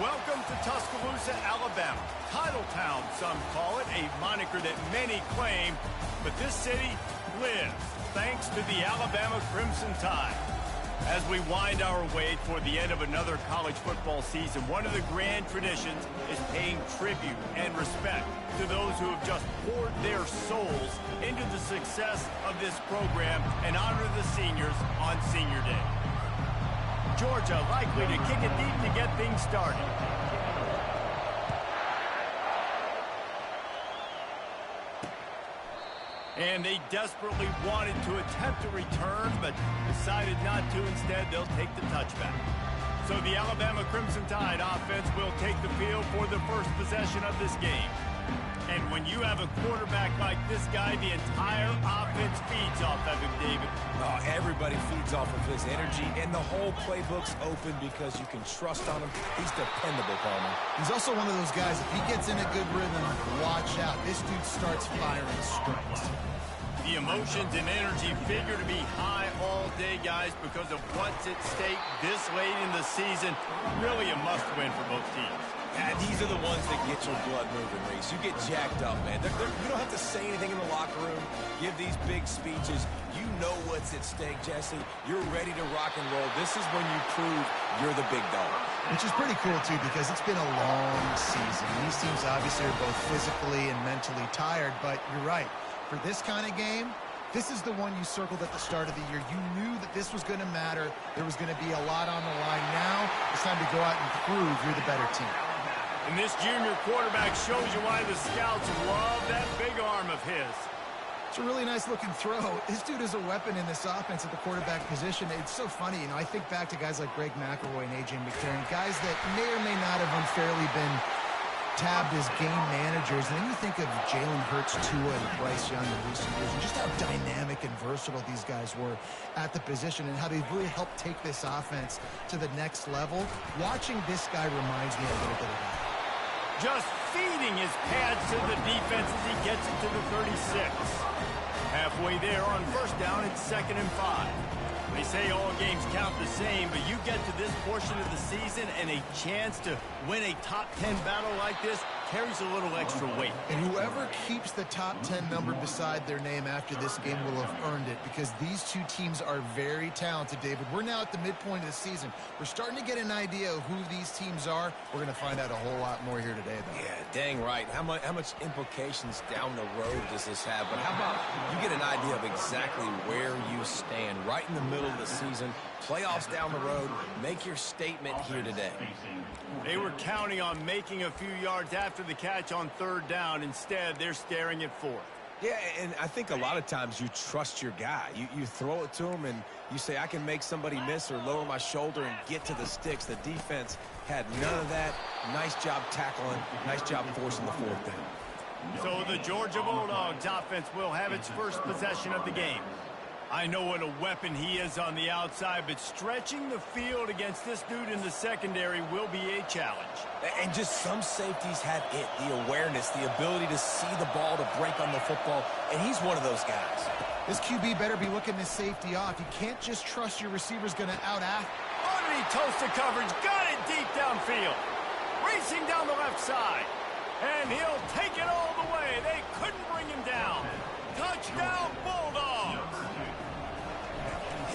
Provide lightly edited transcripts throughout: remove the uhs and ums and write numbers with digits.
Welcome to Tuscaloosa, Alabama. Title Town, some call it, a moniker that many claim, but this city lives thanks to the Alabama Crimson Tide. As we wind our way toward the end of another college football season, one of the grand traditions is paying tribute and respect to those who have just poured their souls into the success of this program and honor the seniors on Senior Day. Georgia likely to kick it deep to get things started. And they desperately wanted to attempt a return, but decided not to. Instead, they'll take the touchback. So the Alabama Crimson Tide offense will take the field for the first possession of this game. And when you have a quarterback like this guy, the entire offense feeds off of him, David. Oh, everybody feeds off of his energy, and the whole playbook's open because you can trust on him. He's dependable, Palmer. He's also one of those guys, if he gets in a good rhythm, watch out. This dude starts firing strikes. The emotions and energy figure to be high all day, guys, because of what's at stake this late in the season. Really a must-win for both teams. And these are the ones that get your blood moving, Reese. You get jacked up, man. You don't have to say anything in the locker room, give these big speeches. You know what's at stake, Jesse. You're ready to rock and roll. This is when you prove you're the big dog. Which is pretty cool, too, because it's been a long season. These teams obviously are both physically and mentally tired, but you're right. For this kind of game, this is the one you circled at the start of the year. You knew that this was going to matter. There was going to be a lot on the line. Now it's time to go out and prove you're the better team. And this junior quarterback shows you why the scouts love that big arm of his. It's a really nice-looking throw. This dude is a weapon in this offense at the quarterback position. It's so funny. You know, I think back to guys like Greg McElroy and A.J. McCarron, guys that may or may not have unfairly been tabbed as game managers. And then you think of Jalen Hurts, Tua, and Bryce Young in recent years, and just how dynamic and versatile these guys were at the position and how they've really helped take this offense to the next level. Watching this guy reminds me a little bit of that. Just feeding his pads to the defense as he gets it to the 36. Halfway there on first down, it's 2nd and 5. They say all games count the same, but you get to this portion of the season and a chance to win a top 10 battle like this carries a little extra weight. And whoever keeps the top 10 number beside their name after this game will have earned it, because these two teams are very talented, David. We're now at the midpoint of the season. We're starting to get an idea of who these teams are. We're going to find out a whole lot more here today, though. Yeah, dang right. How much implications down the road does this have? But how about you get an idea of exactly where you stand right in the middle of the season, playoffs down the road, make your statement here today. They were counting on making a few yards after the catch on 3rd down. Instead, they're staring at 4th. Yeah, and I think a lot of times you trust your guy. You throw it to him and you say, I can make somebody miss or lower my shoulder and get to the sticks. The defense had none of that. Nice job tackling. Nice job forcing the 4th down. So the Georgia Bulldogs offense will have its first possession of the game. I know what a weapon he is on the outside, but stretching the field against this dude in the secondary will be a challenge. And just some safeties have it, the awareness, the ability to see the ball, to break on the football, and he's one of those guys. This QB better be looking this safety off. You can't just trust your receiver's going to out-act. Underneath toasted coverage, got it deep downfield. Racing down the left side, and he'll take it all the way. They couldn't bring him down. Touchdown, Bulldogs!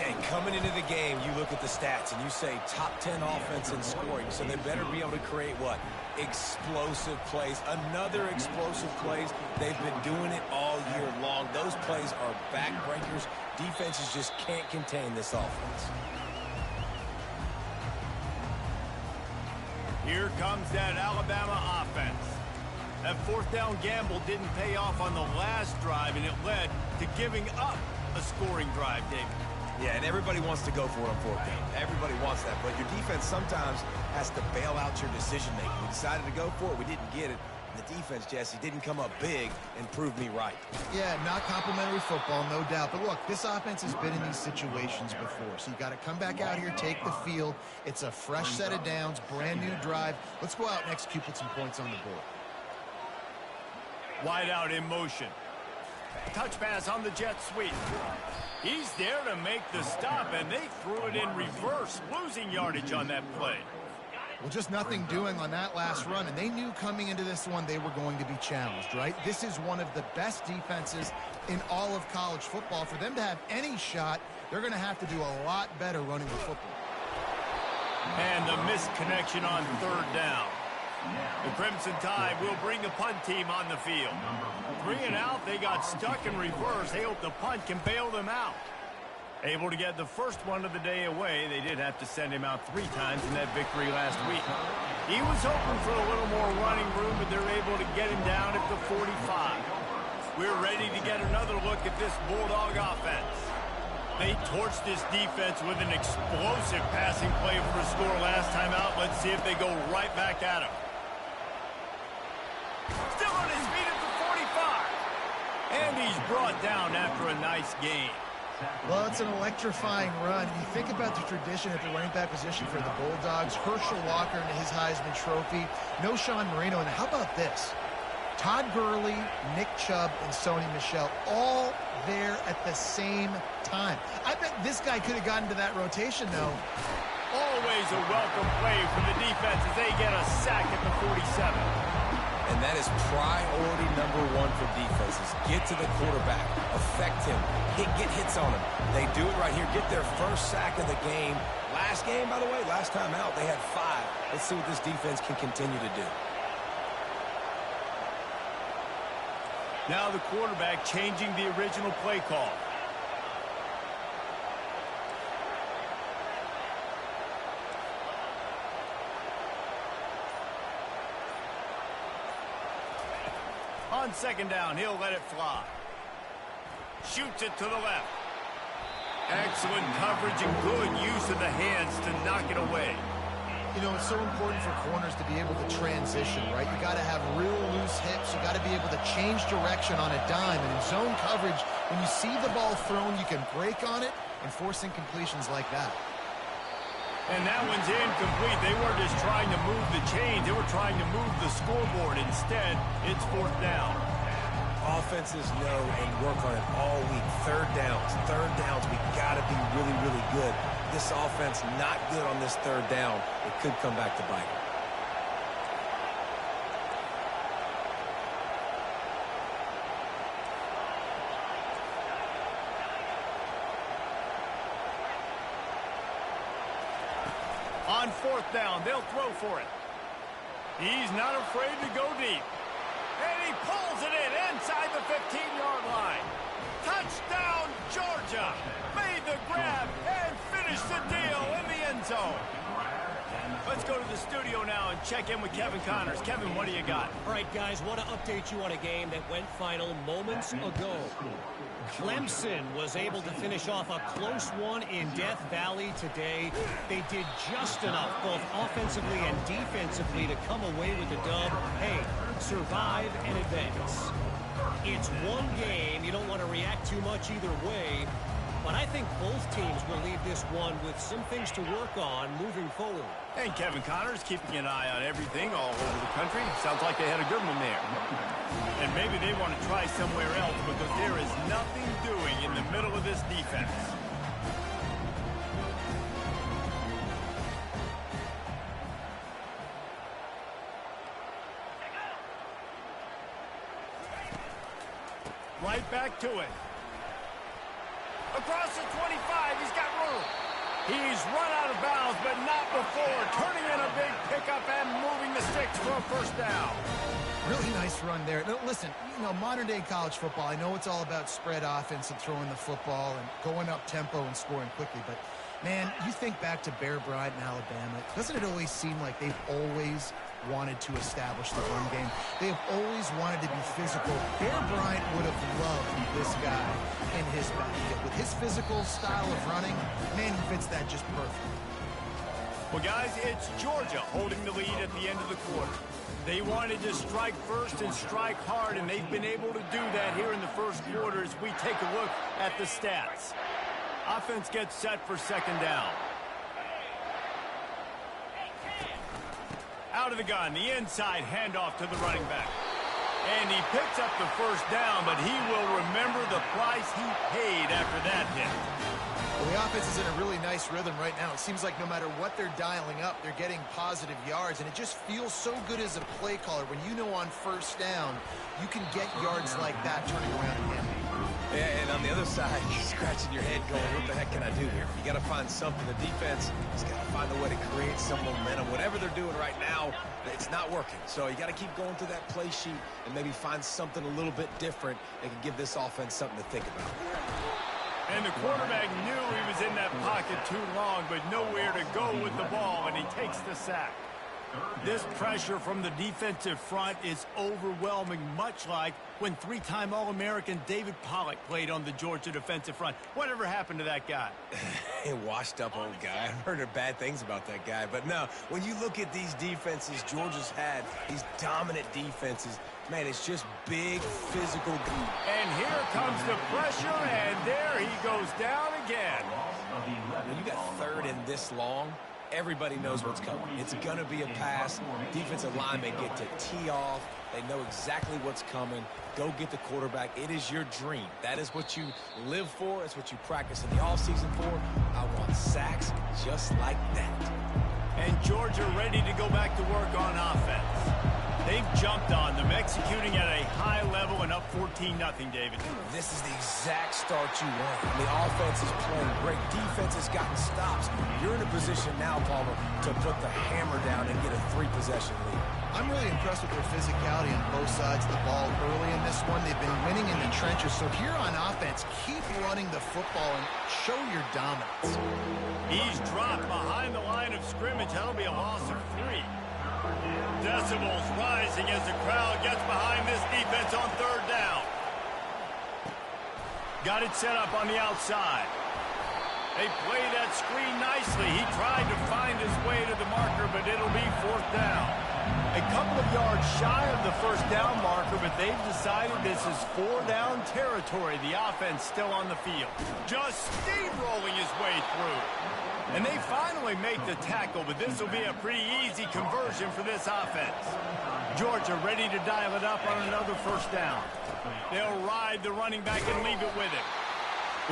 And coming into the game, you look at the stats and you say top 10 offense in scoring, so they better be able to create what? Explosive plays. Another explosive plays. They've been doing it all year long. Those plays are backbreakers. Defenses just can't contain this offense. Here comes that Alabama offense. That 4th down gamble didn't pay off on the last drive, and it led to giving up a scoring drive, David. Yeah, and everybody wants to go for it on 4th down. Everybody wants that, but your defense sometimes has to bail out your decision-making. We decided to go for it. We didn't get it. The defense, Jesse, didn't come up big and prove me right. Yeah, not complimentary football, no doubt. But look, this offense has been in these situations before. So you got to come back out here, take the field. It's a fresh set of downs, brand new drive. Let's go out and execute, put some points on the board. Wide out in motion. Touch pass on the jet sweep. He's there to make the stop, and they threw it in reverse, losing yardage on that play. Well, just nothing doing on that last run, and they knew coming into this one they were going to be challenged, right? This is one of the best defenses in all of college football. For them to have any shot, they're going to have to do a lot better running the football. And the missed connection on third down. The Crimson Tide will bring the punt team on the field. 3 and out, they got stuck in reverse. They hope the punt can bail them out. Able to get the first one of the day away. They did have to send him out 3 times in that victory last week. He was hoping for a little more running room, but they're able to get him down at the 45. We're ready to get another look at this Bulldog offense. They torched this defense with an explosive passing play for a score last time out. Let's see if they go right back at him. Still on his feet at the 45. And he's brought down after a nice gain. Well, it's an electrifying run. You think about the tradition at the running back position for the Bulldogs. Herschel Walker and his Heisman Trophy. No Sean Marino. And how about this? Todd Gurley, Nick Chubb, and Sony Michel all there at the same time. I bet this guy could have gotten to that rotation, though. Always a welcome play for the defense as they get a sack at the 47. And that is priority number 1 for defenses. Get to the quarterback. Affect him. Get hits on him. They do it right here. Get their first sack of the game. Last game, by the way, last time out, they had 5. Let's see what this defense can continue to do. Now the quarterback changing the original play call. On second down, he'll let it fly. Shoots it to the left. Excellent coverage and good use of the hands to knock it away. You know, it's so important for corners to be able to transition, right? You got to have real loose hips. You got to be able to change direction on a dime. And in zone coverage, when you see the ball thrown, you can break on it and force incompletions like that. And that one's incomplete. They weren't just trying to move the chains. They were trying to move the scoreboard. Instead, it's 4th down. Offenses know and work on it all week. Third downs. We got to be really, really good. This offense not good on this 3rd down. It could come back to bite. On 4th down, they'll throw for it. He's not afraid to go deep. And he pulls it in inside the 15-yard line. Touchdown, Georgia. Made the grab and finished the deal in the end zone. Let's go to the studio now and check in with Kevin Connors. Kevin, what do you got? All right, guys, want to update you on a game that went final moments ago. Clemson was able to finish off a close one in Death Valley today. They did just enough, both offensively and defensively, to come away with the dub. Hey, survive and advance. It's one game. You don't want to react too much either way. But I think both teams will leave this one with some things to work on moving forward. And Kevin Connors keeping an eye on everything all over the country. Sounds like they had a good one there. And maybe they want to try somewhere else because there is nothing doing in the middle of this defense. Right back to it. Across the 25, he's got room. He's run out of bounds, but not before. Turning in a big pickup and moving the sticks for a 1st down. Really nice run there. Now, listen, you know, modern-day college football, I know it's all about spread offense and throwing the football and going up tempo and scoring quickly, but, man, you think back to Bear Bryant in Alabama, doesn't it always seem like they've always wanted to establish the run game? They have always wanted to be physical. Bear Bryant would have loved this guy in his backfield. With his physical style of running, man, he fits that just perfect. Well, guys, it's Georgia holding the lead at the end of the quarter. They wanted to strike first and strike hard, and they've been able to do that here in the first quarter as we take a look at the stats. Offense gets set for 2nd down. Out of the gun, the inside handoff to the running back. And he picks up the 1st down, but he will remember the price he paid after that hit. Well, the offense is in a really nice rhythm right now. It seems like no matter what they're dialing up, they're getting positive yards, and it just feels so good as a play caller when you know on first down you can get yards like that turning around again. Yeah, and on the other side, you're scratching your head going, what the heck can I do here? You got to find something. The defense has got to find a way to create some momentum. Whatever they're doing right now, it's not working. So you got to keep going through that play sheet and maybe find something a little bit different that can give this offense something to think about. And the quarterback knew he was in that pocket too long, but nowhere to go with the ball, and he takes the sack. This pressure from the defensive front is overwhelming, much like when three-time All-American David Pollock played on the Georgia defensive front. Whatever happened to that guy? A washed-up old guy. I've heard bad things about that guy. But no, when you look at these defenses Georgia's had, these dominant defenses, man, it's just big, physical. And here comes the pressure, and there he goes down again. When you got third and this long, everybody knows what's coming. It's going to be a pass. Defensive linemen get to tee off. They know exactly what's coming. Go get the quarterback. It is your dream. That is what you live for. It's what you practice in the offseason for. I want sacks just like that. And Georgia ready to go back to work on offense. They've jumped on them, executing at a high level and up 14-0, David. This is the exact start you want. The offense is playing great. Defense has gotten stops. You're in a position now, Palmer, to put the hammer down and get a 3-possession lead. I'm really impressed with their physicality on both sides of the ball early in this one. They've been winning in the trenches. So here on offense, keep running the football and show your dominance. He's dropped behind the line of scrimmage. That'll be a loss of 3. Decibels rising as the crowd gets behind this defense on third down. Got it set up on the outside. They play that screen nicely. He tried to find his way to the marker, but it'll be fourth down. A couple of yards shy of the first down marker, but they've decided this is 4-down territory. The offense still on the field. Just steamrolling his way through. And they finally make the tackle, but this will be a pretty easy conversion for this offense. Georgia ready to dial it up on another first down. They'll ride the running back and leave it with him.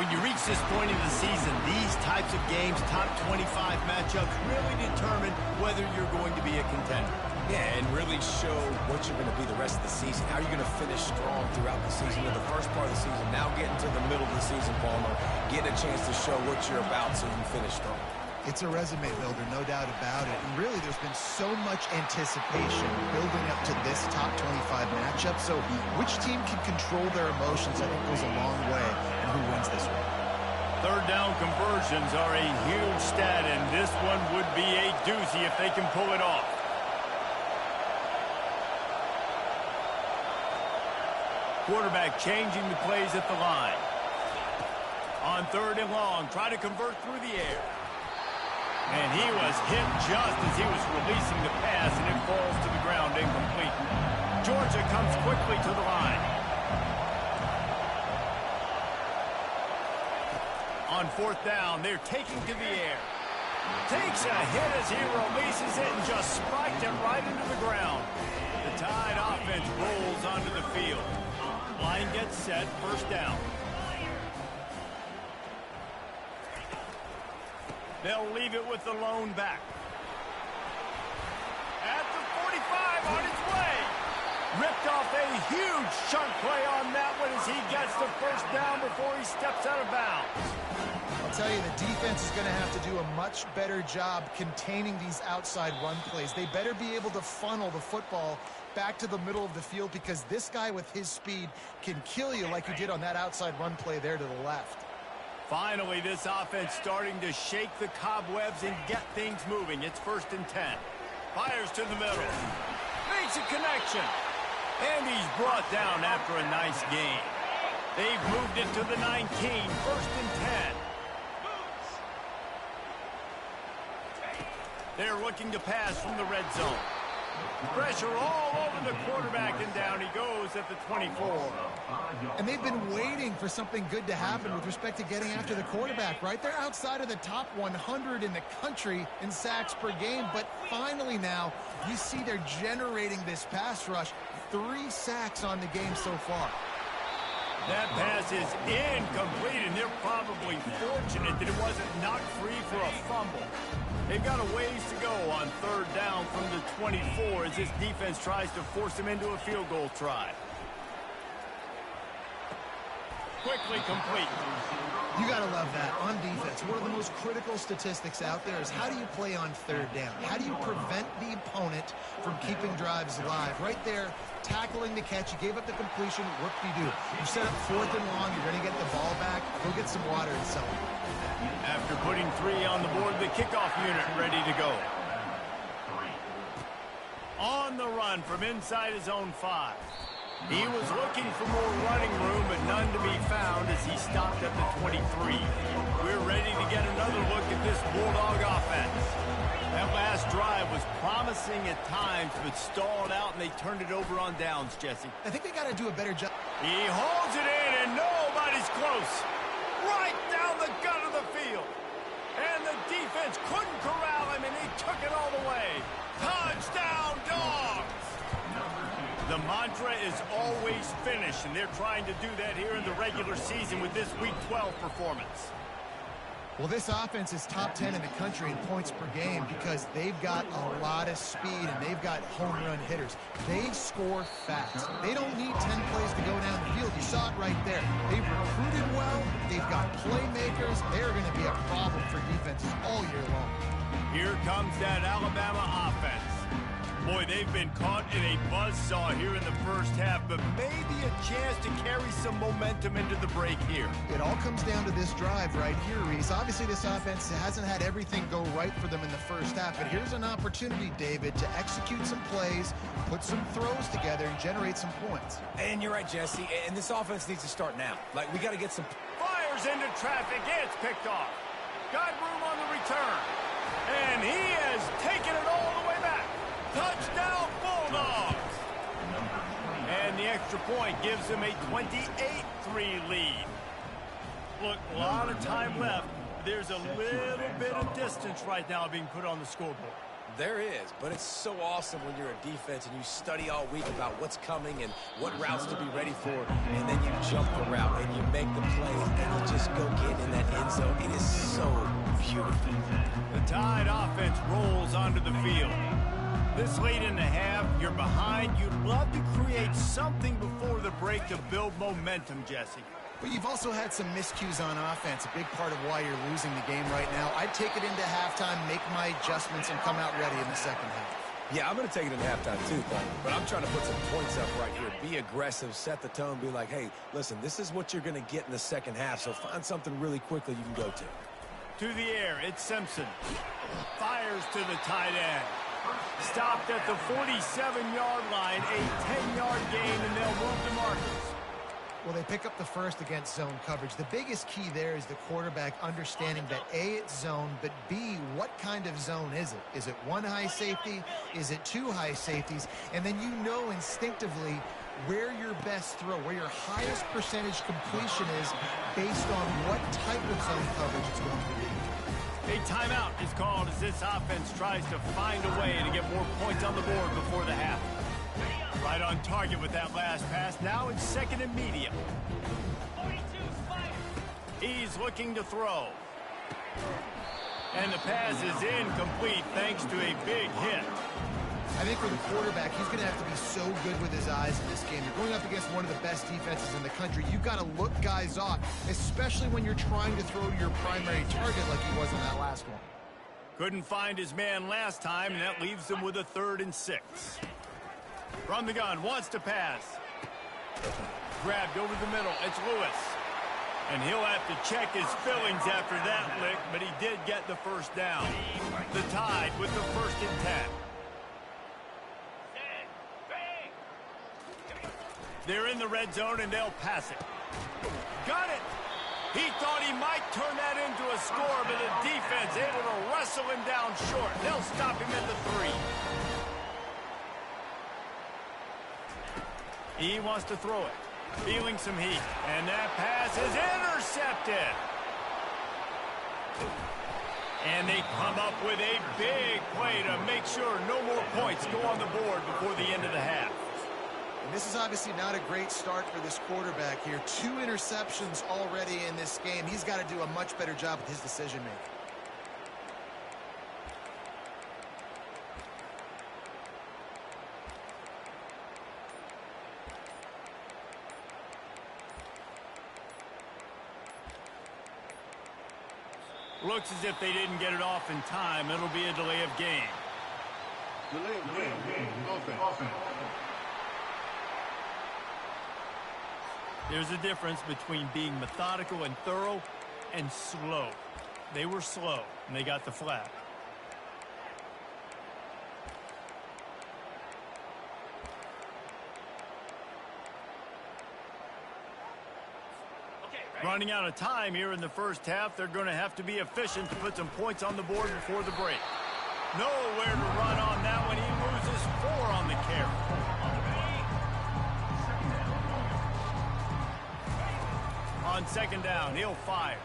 When you reach this point in the season, these types of games, top 25 matchups, really determine whether you're going to be a contender. Yeah, and really show what you're going to be the rest of the season. How are you going to finish strong throughout the season? In the first part of the season, now getting to the middle of the season, Palmer, getting a chance to show what you're about so you can finish strong. It's a resume builder, no doubt about it. And really, there's been so much anticipation building up to this top 25 matchup. So which team can control their emotions, I think, goes a long way in who wins this one. Third down conversions are a huge stat, and this one would be a doozy if they can pull it off. Quarterback changing the plays at the line. On third and long, try to convert through the air. And he was hit just as he was releasing the pass, and it falls to the ground incomplete. Georgia comes quickly to the line. On fourth down, they're taking to the air. Takes a hit as he releases it and just spiked it right into the ground. The Tide offense rolls onto the field. Line gets set, first down. They'll leave it with the lone back. At the 45, on its way. Ripped off a huge chunk play on that one as he gets the first down before he steps out of bounds. I'll tell you, the defense is going to have to do a much better job containing these outside run plays. They better be able to funnel the football back to the middle of the field, because this guy with his speed can kill you like he did on that outside run play there to the left. Finally, this offense starting to shake the cobwebs and get things moving. It's 1st and 10. Fires to the middle. Makes a connection. And he's brought down after a nice gain. They've moved it to the 19. 1st and 10. They're looking to pass from the red zone. Pressure all over the quarterback, and down he goes at the 24. And they've been waiting for something good to happen with respect to getting after the quarterback, right? They're outside of the top 100 in the country in sacks per game, but finally now you see they're generating this pass rush. 3 sacks on the game so far. That pass is incomplete, and they're probably fortunate that it wasn't knocked free for a fumble. They've got a ways to go on third down from the 24 as this defense tries to force them into a field goal try. Quickly complete. You got to love that. On defense, one of the most critical statistics out there is how do you play on third down? How do you prevent the opponent from keeping drives alive? Right there, tackling the catch. You gave up the completion. What do? You set up 4th and long. You're going to get the ball back. Go get some water and sell it. After putting 3 on the board, the kickoff unit ready to go. On the run from inside his own 5. He was looking for more running room, but none to be found as he stopped at the 23. We're ready to get another look at this Bulldog offense. That last drive was promising at times, but stalled out, and they turned it over on downs, Jesse. I think they got to do a better job. He holds it in, and nobody's close. Right down the gut of the field. And the defense couldn't corral him, and he took it all the way. Touchdown, Dogs! The mantra is always finish, and they're trying to do that here in the regular season with this Week 12 performance. Well, this offense is top 10 in the country in points per game because they've got a lot of speed and they've got home run hitters. They score fast. They don't need 10 plays to go down the field. You saw it right there. They've recruited well. They've got playmakers. They're going to be a problem for defenses all year long. Here comes that Alabama offense. Boy, they've been caught in a buzzsaw here in the first half, but maybe a chance to carry some momentum into the break here. It all comes down to this drive right here, Reese. Obviously, this offense hasn't had everything go right for them in the first half, but here's an opportunity, David, to execute some plays, put some throws together, and generate some points. And you're right, Jesse, and this offense needs to start now. Like, we got to get some... Fires into traffic, it's picked off. Got room on the return, and he has taken it all the way back. Touchdown, Bulldogs! And the extra point gives them a 28-3 lead. Look, a lot of time left. There's a little bit of distance right now being put on the scoreboard. There is, but it's so awesome when you're a defense and you study all week about what's coming and what routes to be ready for, and then you jump the route and you make the play and you just go get in that end zone. It is so beautiful. The Tide offense rolls onto the field. This late in the half, you're behind. You'd love to create something before the break to build momentum, Jesse. But you've also had some miscues on offense, a big part of why you're losing the game right now. I'd take it into halftime, make my adjustments, and come out ready in the second half. Yeah, I'm going to take it in halftime too, but I'm trying to put some points up right here. Be aggressive, set the tone, be like, hey, listen, this is what you're going to get in the second half, so find something really quickly you can go to. To the air, it's Simpson. Fires to the tight end. Stopped at the 47-yard line, a 10-yard gain, and they'll move to markers. Well, they pick up the first against zone coverage. The biggest key there is the quarterback understanding that A, it's zone, but B, what kind of zone is it? Is it one high safety? Is it two high safeties? And then you know instinctively where your best throw, where your highest percentage completion is based on what type of zone coverage it's going to be. A timeout is called as this offense tries to find a way to get more points on the board before the half. Right on target with that last pass. Now it's second and medium. He's looking to throw. And the pass is incomplete thanks to a big hit. I think for the quarterback, he's going to have to be so good with his eyes in this game. You're going up against one of the best defenses in the country. You've got to look guys off, especially when you're trying to throw to your primary target like he was in that last one. Couldn't find his man last time, and that leaves him with a 3rd and 6. From the gun, wants to pass. Grabbed over the middle, it's Lewis. And he'll have to check his fillings after that lick, but he did get the first down. The Tide with the 1st and 10. They're in the red zone, and they'll pass it. Got it! He thought he might turn that into a score, but the defense able to wrestle him down short. They'll stop him at the 3. He wants to throw it. Feeling some heat. And that pass is intercepted. And they come up with a big play to make sure no more points go on the board before the end of the half. And this is obviously not a great start for this quarterback here. 2 interceptions already in this game. He's got to do a much better job with his decision-making. Looks as if they didn't get it off in time. It'll be a delay of game. Delay of game. Offense. There's a difference between being methodical and thorough and slow. They were slow, and they got the flag. Running out of time here in the first half. They're going to have to be efficient to put some points on the board before the break. Nowhere to run on that one. He loses 4 on the carry. On second down, he'll fire.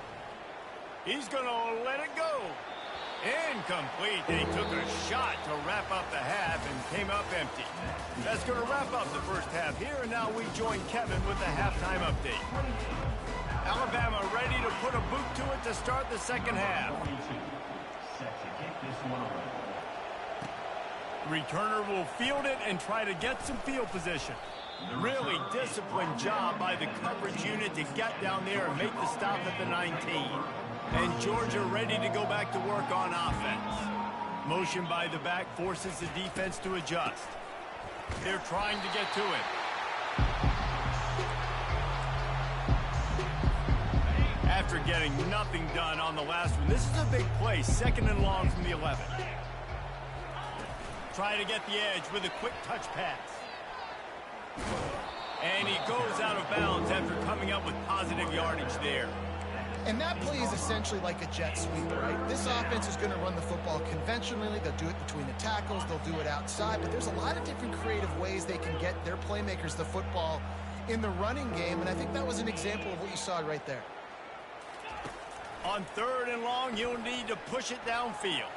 He's going to let it go. Incomplete. They took a shot to wrap up the half and came up empty. That's going to wrap up the first half here, and now we join Kevin with the halftime update. Alabama ready to put a boot to it to start the second half. Returner will field it and try to get some field position. Really disciplined job by the coverage unit to get down there and make the stop at the 19. And Georgia ready to go back to work on offense. Motion by the back forces the defense to adjust. They're trying to get to it. After getting nothing done on the last one, this is a big play, 2nd and long from the 11. Try to get the edge with a quick touch pass. And he goes out of bounds after coming up with positive yardage there. And that play is essentially like a jet sweep, right? This offense is going to run the football conventionally. They'll do it between the tackles. They'll do it outside. But there's a lot of different creative ways they can get their playmakers the football in the running game. And I think that was an example of what you saw right there. On 3rd and long, you'll need to push it downfield.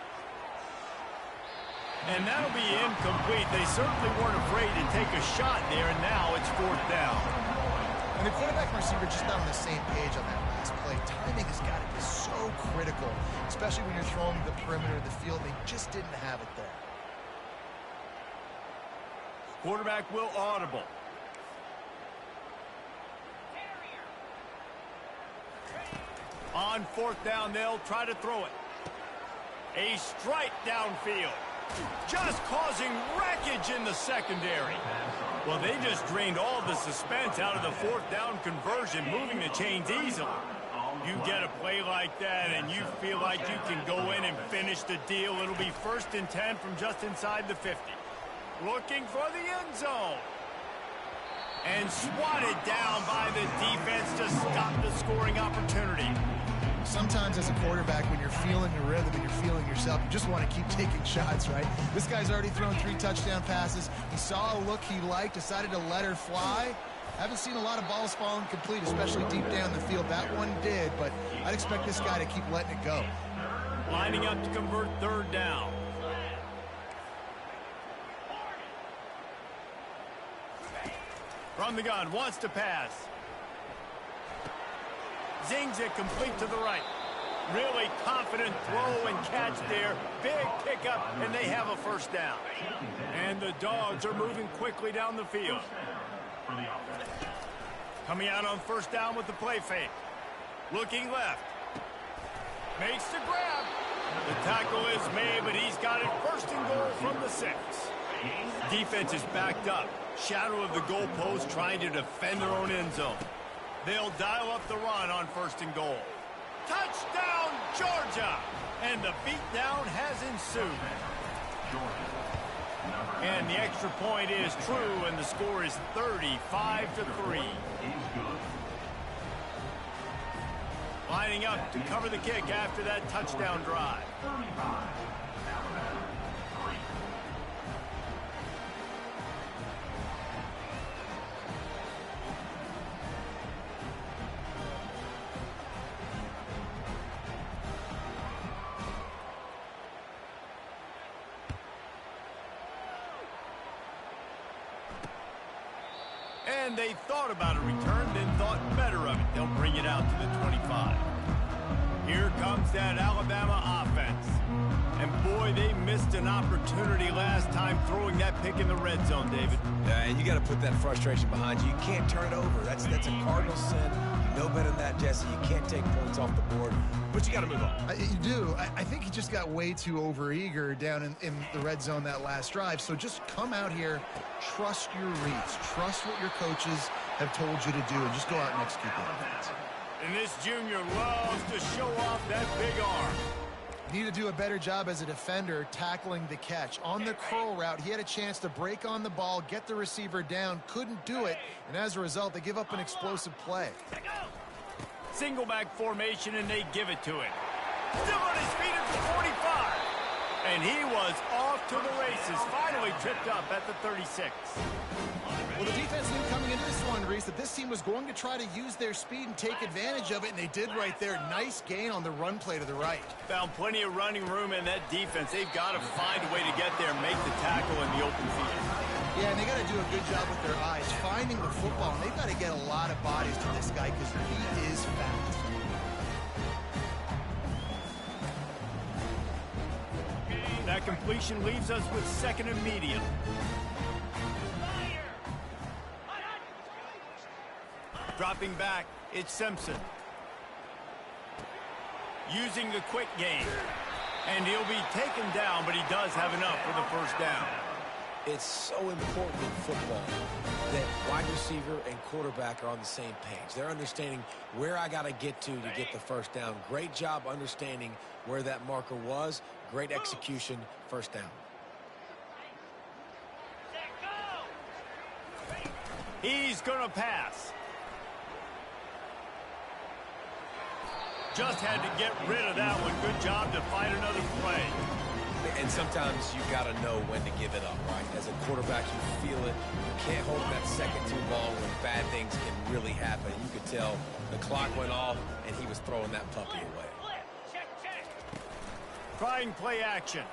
And that'll be incomplete. They certainly weren't afraid to take a shot there, and now it's 4th down. And the quarterback and receiver just not on the same page on that last play. Timing has got to be so critical, especially when you're throwing the perimeter of the field. They just didn't have it there. Quarterback will audible. On 4th down, they'll try to throw it. A strike downfield. Just causing wreckage in the secondary. Well, they just drained all the suspense out of the 4th down conversion, moving the chains easily. You get a play like that and you feel like you can go in and finish the deal. It'll be 1st and 10 from just inside the 50. Looking for the end zone. And swatted down by the defense to stop the scoring opportunity. Sometimes as a quarterback, when you're feeling the rhythm and you're feeling yourself, you just want to keep taking shots, right? This guy's already thrown 3 touchdown passes. He saw a look he liked, decided to let her fly. Haven't seen a lot of balls falling complete, especially deep down the field. That one did, but I'd expect this guy to keep letting it go. Lining up to convert 3rd down. From the gun, wants to pass. Zings it complete to the right. Really confident throw and catch there. Big pickup, and they have a 1st down. And the Dogs are moving quickly down the field. Coming out on 1st down with the play fake. Looking left. Makes the grab. The tackle is made, but he's got it 1st and goal from the 6. Defense is backed up. Shadow of the goalpost trying to defend their own end zone. They'll dial up the run on 1st and goal. Touchdown, Georgia! And the beatdown has ensued. And the extra point is true, and the score is 35-3. Lining up to cover the kick after that touchdown drive. And they thought about a return, then thought better of it. They'll bring it out to the 25. Here comes that Alabama offense. And boy, they missed an opportunity last time throwing that pick in the red zone, David. Yeah, and you got to put that frustration behind you. You can't turn it over. That's a cardinal sin. You know better than that, Jesse. You can't take points off the board, but you got to move on. You do. I think he just got way too overeager down in the red zone that last drive. So just come out here, trust your reads, trust what your coaches have told you to do, and just go out and execute that. And this junior loves to show off that big arm. Need to do a better job as a defender tackling the catch. On the curl route, he had a chance to break on the ball, get the receiver down, couldn't do it, and as a result, they give up an explosive play. Single back formation, and they give it to him. Still on his feet at the 45. And he was off to the races, finally tripped up at the 36. Well, the defense knew coming into this one, Reese, that this team was going to try to use their speed and take advantage of it, and they did right there. Nice gain on the run play to the right. Found plenty of running room in that defense. They've got to find a way to get there and make the tackle in the open field. Yeah, and they got to do a good job with their eyes, finding the football, and they've got to get a lot of bodies to this guy because he is fast. That completion leaves us with second and medium. Dropping back, it's Simpson. Using the quick game. And he'll be taken down, but he does have enough for the first down. It's so important in football that wide receiver and quarterback are on the same page. They're understanding where I got to get the first down. Great job understanding where that marker was. Great execution, first down. He's going to pass. Just had to get rid of that one. Good job to find another play. And sometimes you got to know when to give it up, right? As a quarterback, you feel it. You can't hold that second too long when bad things can really happen. You could tell the clock went off, and he was throwing that puppy away. Trying play action.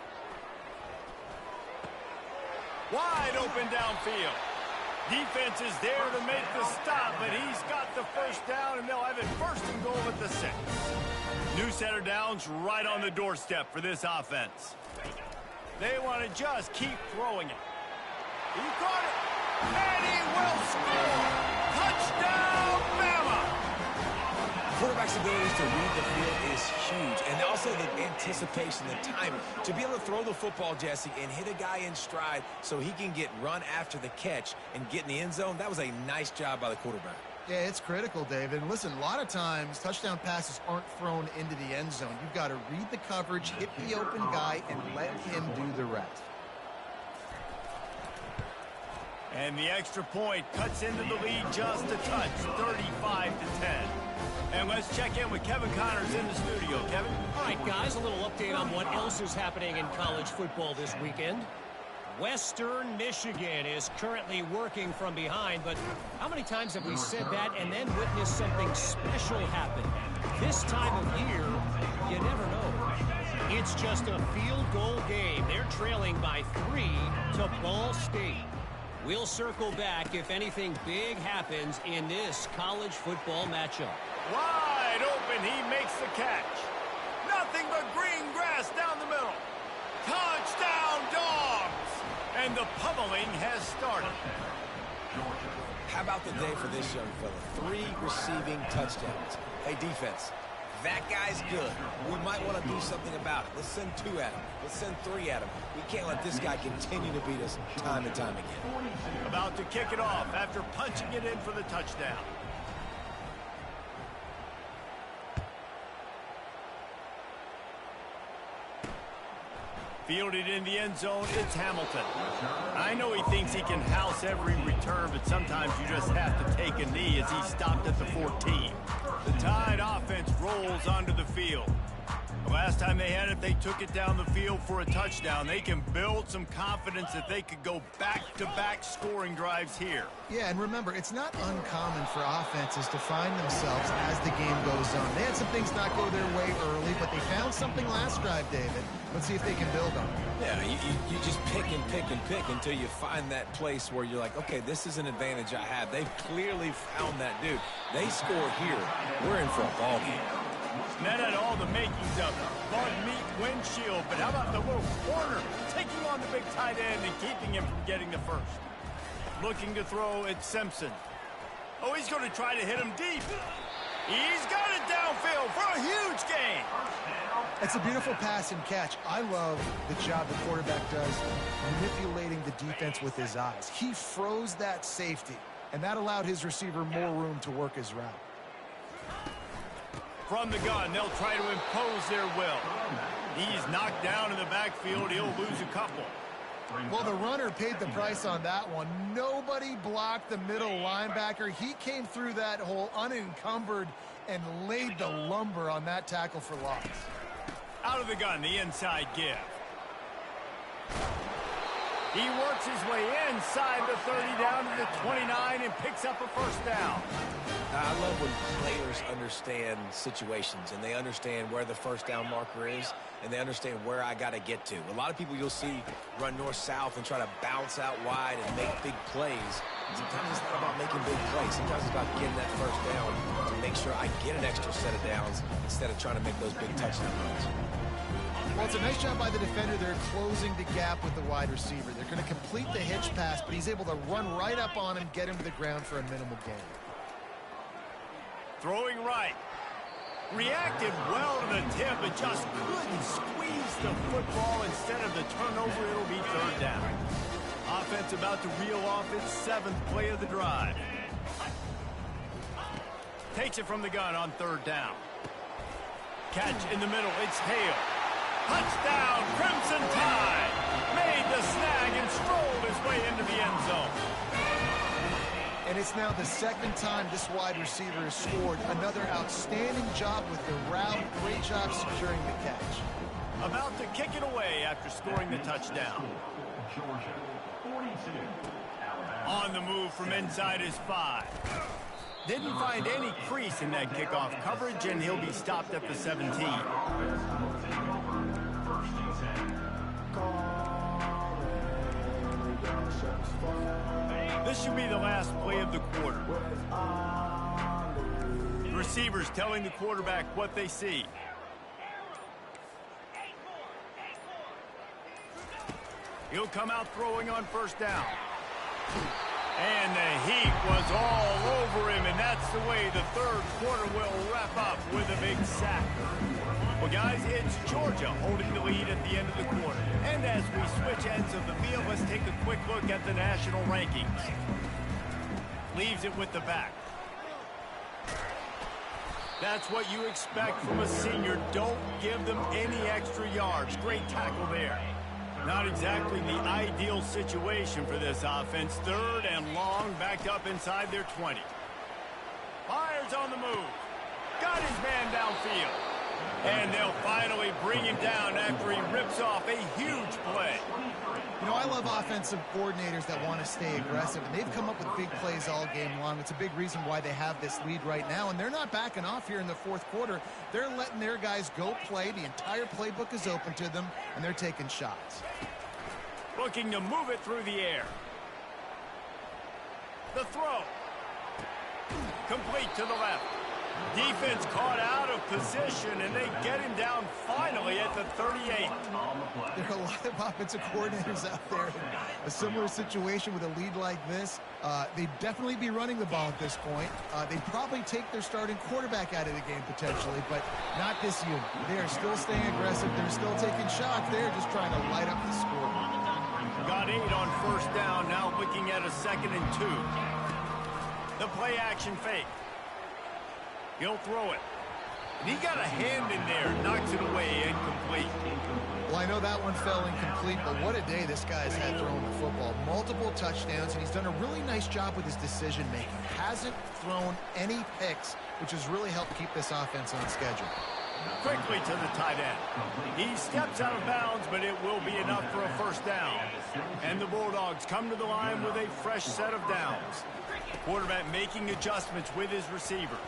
Wide open downfield. Defense is there to make the stop, but he's got the first down, and they'll have it first and goal at the 6. New set of downs right on the doorstep for this offense. They want to just keep throwing it. He caught it, and he will score. Touchdown, Bama! Quarterback's abilities to read the field is huge, and also the anticipation, the timing. To be able to throw the football, Jesse, and hit a guy in stride so he can get run after the catch and get in the end zone, that was a nice job by the quarterback. Yeah, it's critical, David. And listen, a lot of times touchdown passes aren't thrown into the end zone. You've got to read the coverage, hit the open guy, and let him do the rest. And the extra point cuts into the lead just a touch, 35-10. And let's check in with Kevin Connors in the studio. Kevin? All right, guys, a little update on what else is happening in college football this weekend. Western Michigan is currently working from behind, but how many times have we said that and then witnessed something special happen? This time of year, you never know. It's just a field goal game. They're trailing by 3 to Ball State. We'll circle back if anything big happens in this college football matchup. Wide open, he makes the catch. Nothing but green grass down the middle. Touchdown, Dogs! And the pummeling has started. How about the day for this young fella? 3 receiving touchdowns. Hey, defense, that guy's good. We might want to do something about it. Let's send 2 at him. Let's send 3 at him. We can't let this guy continue to beat us time and time again. About to kick it off after punching it in for the touchdown. Fielded in the end zone, it's Hamilton. I know he thinks he can house every return, but sometimes you just have to take a knee as he stopped at the 14. The Tide offense rolls onto the field. Well, Last time they had it, they took it down the field for a touchdown. They can build some confidence that they could go back-to-back scoring drives here. Yeah, and remember, it's not uncommon for offenses to find themselves as the game goes on. They had some things not go their way early, but they found something last drive, David. Let's see if they can build on it. Yeah, you just pick and pick and pick until you find that place where you're like, okay, this is an advantage I have. They've clearly found that, dude. They score here. We're in for a ball game. And that had all the makings of bug meat windshield, but how about the little corner taking on the big tight end and keeping him from getting the first? Looking to throw at Simpson. Oh, he's going to try to hit him deep. He's got it downfield for a huge gain. It's a beautiful pass and catch. I love the job the quarterback does manipulating the defense with his eyes. He froze that safety, and that allowed his receiver more room to work his route. From the gun, they'll try to impose their will. He's knocked down in the backfield. He'll lose a couple. Well, the runner paid the price on that one. Nobody blocked the middle linebacker. He came through that hole unencumbered and laid the lumber on that tackle for loss. Out of the gun, the inside give. He works his way inside the 30 down to the 29 and picks up a first down. I love when players understand situations and they understand where the first down marker is and they understand where I got to get to. A lot of people you'll see run north-south and try to bounce out wide and make big plays. Sometimes it's not about making big plays. Sometimes it's about getting that first down to make sure I get an extra set of downs instead of trying to make those big touchdown runs. Well, it's a nice job by the defender. They're closing the gap with the wide receiver. They're going to complete the hitch pass, but he's able to run right up on him, get him to the ground for a minimal gain. Throwing right. Reacted well to the tip, but just couldn't squeeze the football. Instead of the turnover, it'll be third down. Offense about to reel off its 7th play of the drive. Takes it from the gun on third down. Catch in the middle. It's Hale. Touchdown, Crimson Tide. Made the snag and strolled his way into the end zone. And it's now the second time this wide receiver has scored. Another outstanding job with the route. Great job securing the catch. About to kick it away after scoring the touchdown. On the move from inside his 5. Didn't find any crease in that kickoff coverage, and he'll be stopped at the 17. This should be the last play of the quarter. Receivers telling the quarterback what they see. He'll come out throwing on first down. And the heat was all over him, and that's the way the third quarter will wrap up with a big sack. Well, guys, it's Georgia holding the lead at the end of the quarter. And as we switch ends of the field, let's take a quick look at the national rankings. Leaves it with the back. That's what you expect from a senior. Don't give them any extra yards. Great tackle there. Not exactly the ideal situation for this offense. Third and long, backed up inside their 20. Fires on the move. Got his man downfield. And they'll finally bring him down after he rips off a huge play. You know, I love offensive coordinators that want to stay aggressive, and they've come up with big plays all game long. It's a big reason why they have this lead right now, and they're not backing off here in the fourth quarter. They're letting their guys go play. The entire playbook is open to them, and they're taking shots. Looking to move it through the air. The throw. Complete to the left. Defense caught out of position, and they get him down finally at the 38. There are a lot of offensive coordinators out there in a similar situation with a lead like this. They'd definitely be running the ball at this point. They'd probably take their starting quarterback out of the game potentially, but not this unit. They are still staying aggressive. They're still taking shots. They're just trying to light up the score. Got 8 on first down, now looking at a 2nd and 2. The play action fake. He'll throw it. And he got a hand in there, knocks it away, incomplete. Well, I know that one fell incomplete, but what a day this guy's had throwing the football. Multiple touchdowns, and he's done a really nice job with his decision-making. Hasn't thrown any picks, which has really helped keep this offense on schedule. Quickly to the tight end. He steps out of bounds, but it will be enough for a first down. And the Bulldogs come to the line with a fresh set of downs. Quarterback making adjustments with his receivers.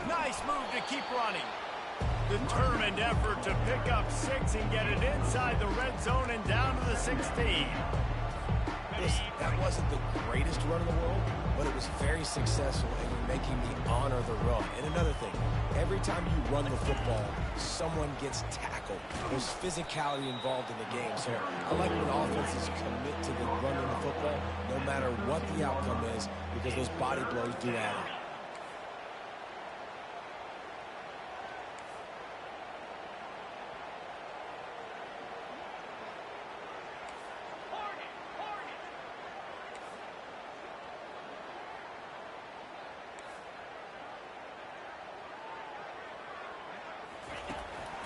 Nice move to keep running. Determined effort to pick up 6 and get it inside the red zone and down to the 16. Listen, that wasn't the greatest run in the world, but it was very successful, and you're making me honor the run. And another thing, every time you run the football, someone gets tackled. There's physicality involved in the game. So I like when offenses commit to the run of the football, no matter what the outcome is, because those body blows do add up.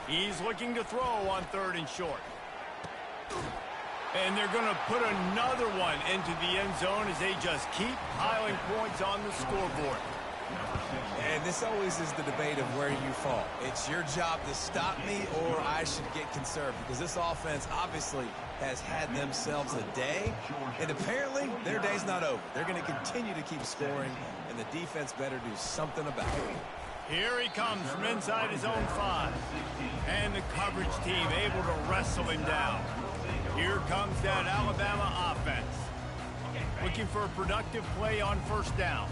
He's looking to throw on 3rd and short. And they're going to put another one into the end zone as they just keep piling points on the scoreboard. And this always is the debate of where you fall. It's your job to stop me, or I should get conserved, because this offense obviously has had themselves a day, and apparently their day's not over. They're going to continue to keep scoring, and the defense better do something about it. Here he comes from inside his own 5. And the coverage team able to wrestle him down. Here comes that Alabama offense. Looking for a productive play on 1st down.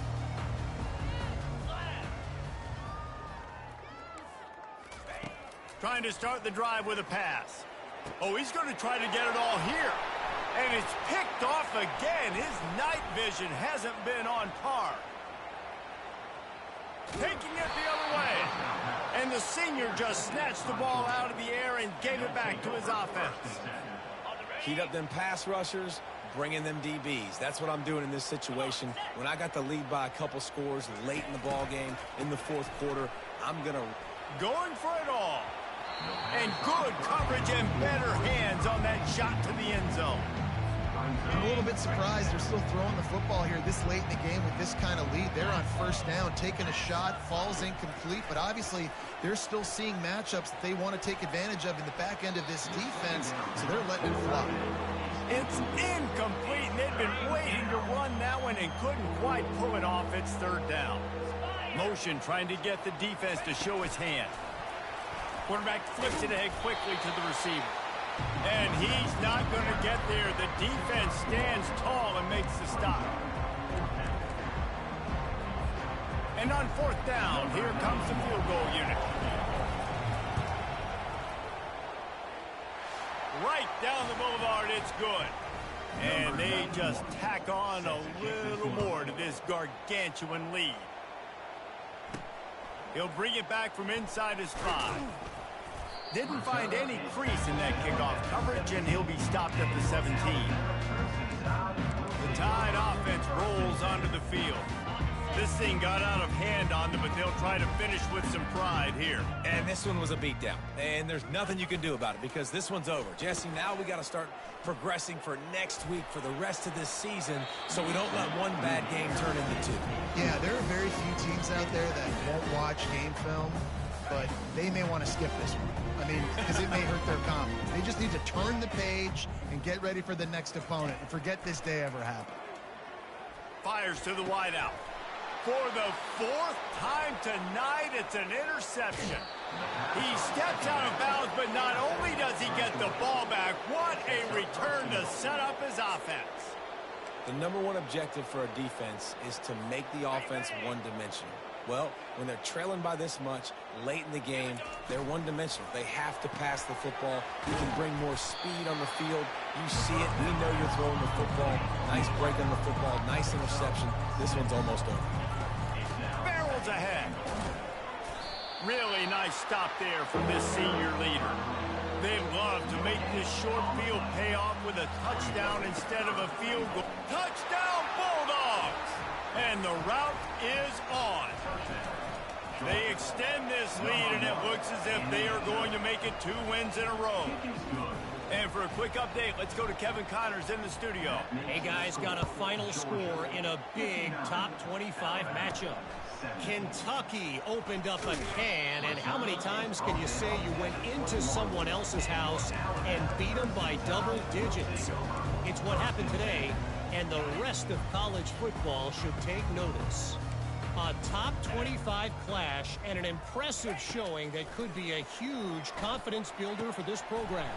Trying to start the drive with a pass. Oh, he's going to try to get it all here. And it's picked off again. His night vision hasn't been on par. Taking it the other way. And the senior just snatched the ball out of the air and gave it back to his offense. Heat up them pass rushers, bring in them DBs. That's what I'm doing in this situation. When I got the lead by a couple scores late in the ball game, in the 4th quarter, I'm going to... Going for it all. And good coverage and better hands on that shot to the end zone. I'm a little bit surprised they're still throwing the football here this late in the game with this kind of lead. They're on 1st down, taking a shot, falls incomplete, but obviously they're still seeing matchups that they want to take advantage of in the back end of this defense, so they're letting it fly. It's incomplete, and they've been waiting to run that one and couldn't quite pull it off. It's 3rd down. Motion trying to get the defense to show his hand. Quarterback flips it ahead quickly to the receiver. And he's not going to get there. The defense stands tall and makes the stop. And on 4th down, here comes the field goal unit. Right down the boulevard, it's good. And they just tack on a little more to this gargantuan lead. He'll bring it back from inside his 5. Didn't find any crease in that kickoff coverage, and he'll be stopped at the 17. The Tide offense rolls onto the field. This thing got out of hand on them, but they'll try to finish with some pride here. And this one was a beatdown, and there's nothing you can do about it because this one's over. Jesse, now we got to start progressing for next week for the rest of this season so we don't let one bad game turn into 2. Yeah, there are very few teams out there that won't watch game film, but they may want to skip this one. I mean, because it may hurt their confidence. They just need to turn the page and get ready for the next opponent and forget this day ever happened. Fires to the wideout. For the 4th time tonight, it's an interception. He steps out of bounds, but not only does he get the ball back, what a return to set up his offense. The #1 objective for a defense is to make the offense one-dimensional. Well, when they're trailing by this much late in the game, they're one-dimensional. They have to pass the football. You can bring more speed on the field. You see it. We know you're throwing the football. Nice break on the football. Nice interception. This one's almost over. Barrels ahead. Really nice stop there from this senior leader. They love to make this short field pay off with a touchdown instead of a field goal. Touchdown, Bulldogs! And the route is on. They extend this lead, and it looks as if they are going to make it 2 wins in a row. And for a quick update, let's go to Kevin Connors in the studio. Hey, guys, got a final score in a big top 25 matchup. Kentucky opened up a can, and how many times can you say you went into someone else's house and beat them by double digits? It's what happened today, and the rest of college football should take notice. A top 25 clash and an impressive showing that could be a huge confidence builder for this program.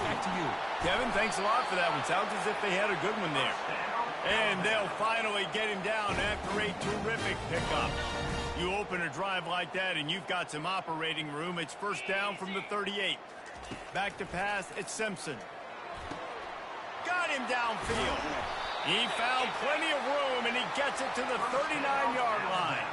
Back to you. Kevin, thanks a lot for that one. Sounds as if they had a good one there. And they'll finally get him down after a terrific pickup. You open a drive like that and you've got some operating room. It's first down from the 38. Back to pass, it's Simpson. Got him downfield. He found plenty of room and he gets it to the 39-yard line.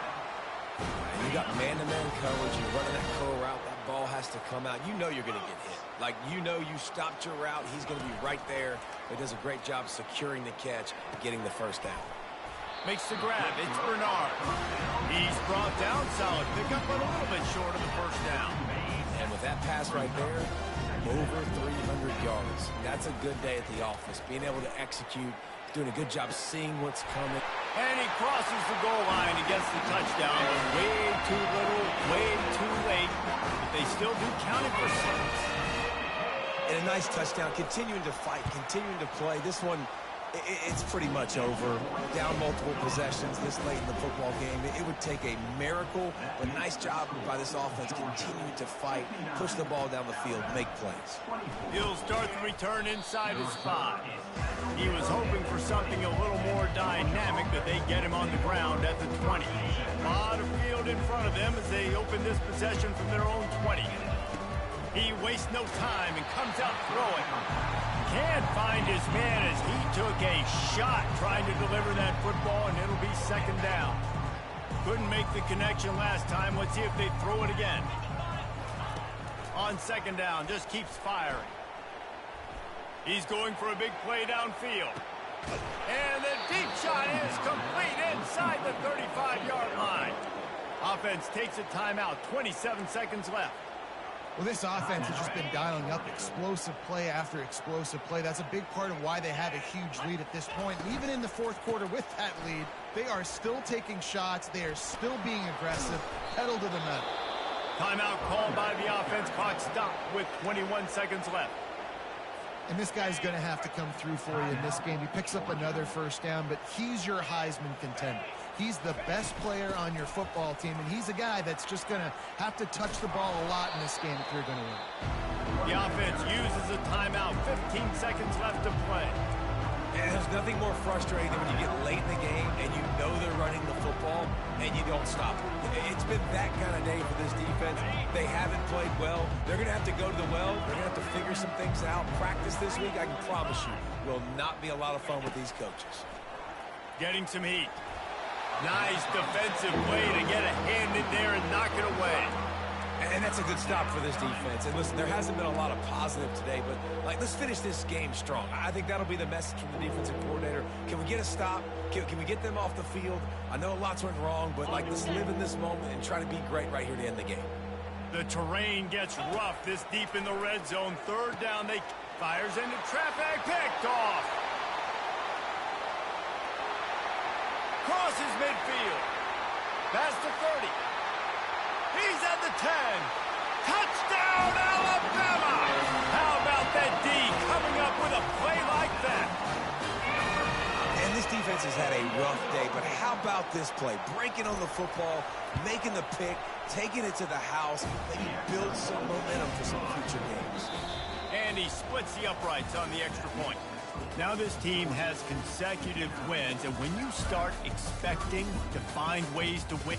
You got man-to-man coverage, you're running that curl route, that ball has to come out. You know you're going to get hit. Like, you know you stopped your route, he's going to be right there. He does a great job securing the catch, getting the first down. Makes the grab, it's Bernard. He's brought down, solid pickup, but a little bit short of the first down. And with that pass right there, over 300 yards. That's a good day at the office, being able to execute, doing a good job seeing what's coming. And he crosses the goal line and gets the touchdown. Way too little, way too late. But they still do count it for 6. And a nice touchdown, continuing to fight, continuing to play. This one, it's pretty much over. Down multiple possessions this late in the football game. It would take a miracle, but nice job by this offense continuing to fight, push the ball down the field, make plays. He'll start the return inside his 5. He was hoping for something a little more dynamic, but they get him on the ground at the 20. A lot of field in front of them as they open this possession from their own 20. He wastes no time and comes out throwing. Can't find his man as he took a shot trying to deliver that football, and it'll be second down. Couldn't make the connection last time. Let's see if they throw it again. On second down, just keeps firing. He's going for a big play downfield. And the deep shot is complete inside the 35-yard line. Offense takes a timeout, 27 seconds left. Well, this offense has just been dialing up explosive play after explosive play. That's a big part of why they have a huge lead at this point. And even in the fourth quarter with that lead, they are still taking shots. They are still being aggressive, pedal to the metal. Timeout called by the offense. Clock stopped with 21 seconds left. And this guy's going to have to come through for you in this game. He picks up another first down, but he's your Heisman contender. He's the best player on your football team, and he's a guy that's just going to have to touch the ball a lot in this game if you're going to win. The offense uses a timeout. 15 seconds left to play. And there's nothing more frustrating than when you get late in the game and you know they're running the football and you don't stop it. It's been that kind of day for this defense. They haven't played well. They're going to have to go to the well. They're going to have to figure some things out. Practice this week, I can promise you, will not be a lot of fun with these coaches. Getting some heat. Nice defensive play to get a hand in there and knock it away. And that's a good stop for this defense. And listen, there hasn't been a lot of positive today, but let's finish this game strong. I think that'll be the message from the defensive coordinator. Can we get a stop? Can we get them off the field? I know lots went wrong, but let's live in this moment and try to be great right here to end the game. The terrain gets rough this deep in the red zone. Third down, they fires into traffic, picked off. Crosses midfield. Past the 30. He's at the 10. Touchdown, Alabama! How about that D coming up with a play like that? And this defense has had a rough day, but how about this play? Breaking on the football, making the pick, taking it to the house, maybe build some momentum for some future games. And he splits the uprights on the extra point. Now this team has consecutive wins, and when you start expecting to find ways to win...